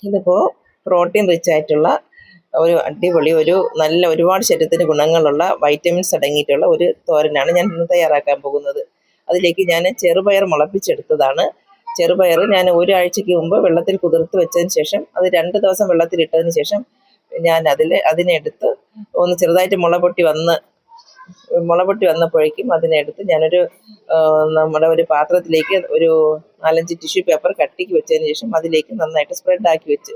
ഇതിപ്പോൾ protein rich ആയിട്ടുള്ള ഒരു അടിപൊളി നല്ല ഒരുപാട് ശരീരത്തിന് ഗുണങ്ങളുള്ള വൈറ്റമിൻസ് അടങ്ങിയിട്ടുള്ള ഒരു തോരനാണ് ഞാൻ ഇന്ന് തയ്യാറാക്കാൻ പോകുന്നത്. അതിലേക്ക് ഞാൻ ചെറുപയർ മുളപ്പിച്ചെടുത്തതാണ്. ചെറുപയർ ഞാൻ ഒരാഴ്ചയ്ക്ക് മുമ്പ് വെള്ളത്തിൽ കുതിർത്ത് വെച്ചതിന് ശേഷം അത് 2 ദിവസം വെള്ളത്തിലിട്ടതിന് ശേഷം ഞാൻ അതിനെടുത്ത് ഒന്ന് ചെറുതായിട്ട് മുള പൊട്ടി വന്നപ്പോഴേക്കും അതിനെടുത്ത് ഞാനൊരു നമ്മുടെ ഒരു പാത്രത്തിലേക്ക് ഒരു 4-5 ടിഷ്യൂ പേപ്പർ കട്ടിക്ക് വെച്ചതിന് ശേഷം അതിലേക്ക് നന്നായിട്ട് സ്പ്രെഡാക്കി വെച്ച്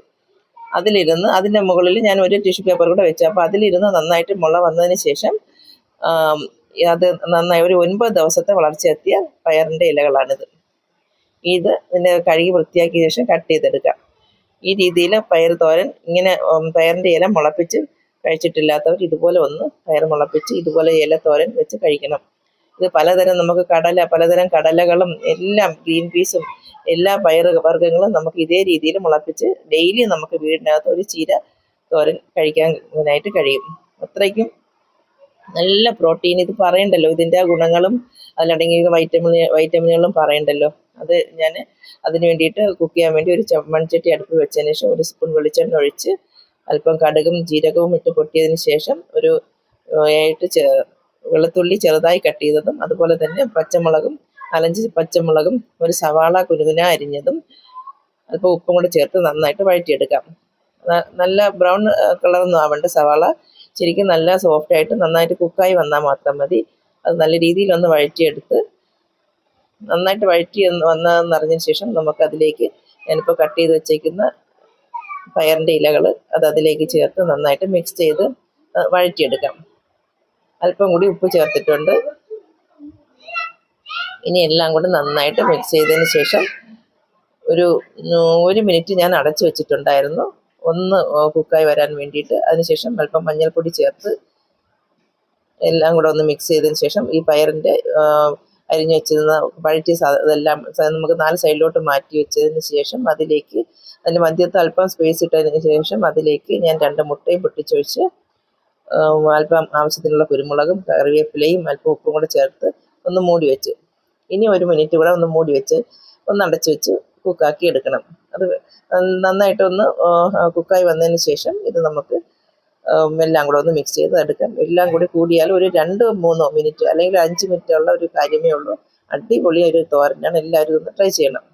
അതിൻ്റെ മുകളിൽ ഞാൻ ഒരു ടിഷ്യൂ പേപ്പർ കൂടെ വെച്ചു. അപ്പോൾ അതിലിരുന്ന് നന്നായിട്ട് മുള വന്നതിന് ശേഷം അത് നന്നായി ഒരു 9 ദിവസത്തെ വളർച്ചയെത്തിയ പയറിൻ്റെ ഇലകളാണിത്. ഇതിനെ കഴുകി വൃത്തിയാക്കിയ ശേഷം കട്ട് ചെയ്തെടുക്കാം. ഈ രീതിയിൽ പയർ തോരൻ ഇങ്ങനെ പയറിൻ്റെ ഇല മുളപ്പിച്ച് കഴിച്ചിട്ടില്ലാത്തവർ ഇതുപോലെ ഒന്ന് പയർ മുളപ്പിച്ച് ഇതുപോലെ ഇല തോരൻ വെച്ച് കഴിക്കണം. ഇത് പലതരം കടലകളും എല്ലാം ഗ്രീൻ പീസും എല്ലാ പയർ വർഗ്ഗങ്ങളും നമുക്ക് ഇതേ രീതിയിൽ മുളപ്പിച്ച് ഡെയിലി നമുക്ക് വീടിനകത്ത് ഒരു ചീര തോരൻ കഴിക്കാനായിട്ട് കഴിയും. അത്രയ്ക്കും നല്ല പ്രോട്ടീൻ, ഇത് പറയണ്ടല്ലോ, ഇതിൻ്റെ ഗുണങ്ങളും അതിലടങ്ങിയ വൈറ്റമിനുകളും പറയണ്ടല്ലോ. അത് ഞാൻ അതിന് വേണ്ടിയിട്ട് കുക്ക് ചെയ്യാൻ വേണ്ടി ഒരു മൺചട്ടി അടുപ്പിൽ വെച്ചതിന് ശേഷം 1 സ്പൂൺ വെളിച്ചെണ്ണ ഒഴിച്ച് അല്പം കടുകും ജീരകവും ഇട്ട് പൊട്ടിയതിന് ശേഷം ഒരു 8 വെളുത്തുള്ളി ചെറുതായി കട്ട് ചെയ്തതും അതുപോലെ തന്നെ 4-5 പച്ചമുളകും ഒരു സവാള കുനുകുന അരിഞ്ഞതും അല്പം ഉപ്പും കൂടെ ചേർത്ത് നന്നായിട്ട് വഴറ്റിയെടുക്കാം. നല്ല ബ്രൗൺ കളറൊന്നും ആവേണ്ട, സവാള ശരിക്കും നല്ല സോഫ്റ്റായിട്ട് നന്നായിട്ട് കുക്കായി വന്നാൽ മാത്രം മതി. അത് നല്ല രീതിയിലൊന്ന് വഴറ്റിയെടുത്ത് നന്നായിട്ട് വന്നതെന്നറിഞ്ഞതിന് ശേഷം നമുക്കതിലേക്ക് ഞാനിപ്പോൾ കട്ട് ചെയ്ത് വെച്ചേക്കുന്ന പയറിൻ്റെ ഇലകൾ അതിലേക്ക് ചേർത്ത് നന്നായിട്ട് മിക്സ് ചെയ്ത് വഴറ്റിയെടുക്കാം. അല്പം കൂടി ഉപ്പ് ചേർത്തിട്ടുണ്ട്. ഇനി എല്ലാം കൂടെ നന്നായിട്ട് മിക്സ് ചെയ്തതിന് ശേഷം ഒരു 1 മിനിറ്റ് ഞാൻ അടച്ചു വെച്ചിട്ടുണ്ടായിരുന്നു ഒന്ന് കുക്കായി വരാൻ വേണ്ടിയിട്ട്. അതിനുശേഷം അല്പം മഞ്ഞൾപ്പൊടി ചേർത്ത് എല്ലാം കൂടെ ഒന്ന് മിക്സ് ചെയ്തതിന് ശേഷം ഈ പയറിൻ്റെ അരിഞ്ഞു വെച്ചിരുന്ന ഇതെല്ലാം നമുക്ക് 4 സൈഡിലോട്ട് മാറ്റി വെച്ചതിന് ശേഷം അതിൻ്റെ മധ്യത്ത് അല്പം സ്പേസ് ഇട്ടതിന് ശേഷം അതിലേക്ക് ഞാൻ 2 മുട്ടയും പൊട്ടിച്ചൊഴിച്ച് അല്പം ആവശ്യത്തിനുള്ള കുരുമുളകും കറിവേപ്പിലയും അല്പം ഉപ്പും കൂടെ ചേർത്ത് ഒന്ന് മൂടി വെച്ച് ഇനി 1 മിനിറ്റ് കൂടെ ഒന്ന് മൂടി വെച്ച് ഒന്ന് അടച്ചു വെച്ച് കുക്കാക്കി എടുക്കണം. അത് നന്നായിട്ടൊന്ന് കുക്കായി വന്നതിന് ശേഷം ഇത് നമുക്ക് എല്ലാം കൂടെ ഒന്ന് മിക്സ് ചെയ്ത് എടുക്കാം. എല്ലാം കൂടി കൂടിയാൽ ഒരു 2-3 മിനിറ്റ് അല്ലെങ്കിൽ 5 മിനിറ്റ് ഉള്ള ഒരു കാര്യമേ ഉള്ളൂ. അടിപൊളി ഒരു തോരനാണ്. എല്ലാവരും ഒന്ന് ട്രൈ ചെയ്യണം.